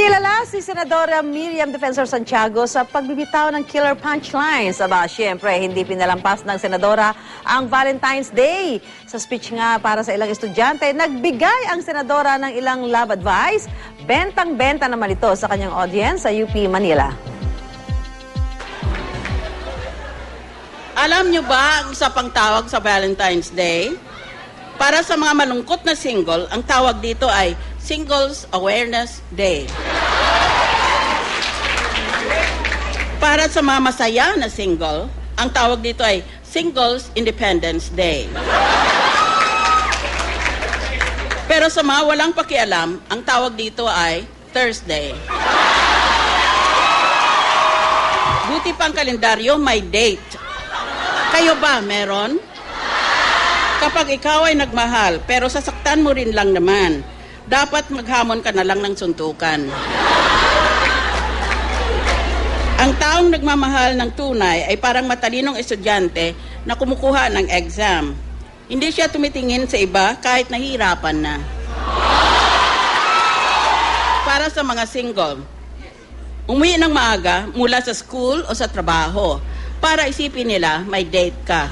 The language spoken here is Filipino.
Kilala si Senadora Miriam Defensor Santiago sa pagbibitaw ng killer punchlines. Aba, syempre, hindi pinalampas ng Senadora ang Valentine's Day. Sa speech nga para sa ilang estudyante, nagbigay ang Senadora ng ilang love advice. Bentang-benta naman ito sa kanyang audience sa UP Manila. Alam nyo ba ang isa pang tawag sa Valentine's Day? Para sa mga malungkot na single, ang tawag dito ay Singles Awareness Day. Para sa mga masaya na single, ang tawag dito ay Singles Independence Day. Pero sa mga walang pakialam, ang tawag dito ay Thursday. Buti pang kalendaryo, may date. Kayo ba, meron? Kapag ikaw ay nagmahal, pero sasaktan mo rin lang naman, dapat maghamon ka na lang ng suntukan. Ang taong nagmamahal ng tunay ay parang matalinong estudyante na kumukuha ng exam. Hindi siya tumitingin sa iba kahit nahihirapan na. Para sa mga single, umuwi ng maaga mula sa school o sa trabaho para isipin nila may date ka.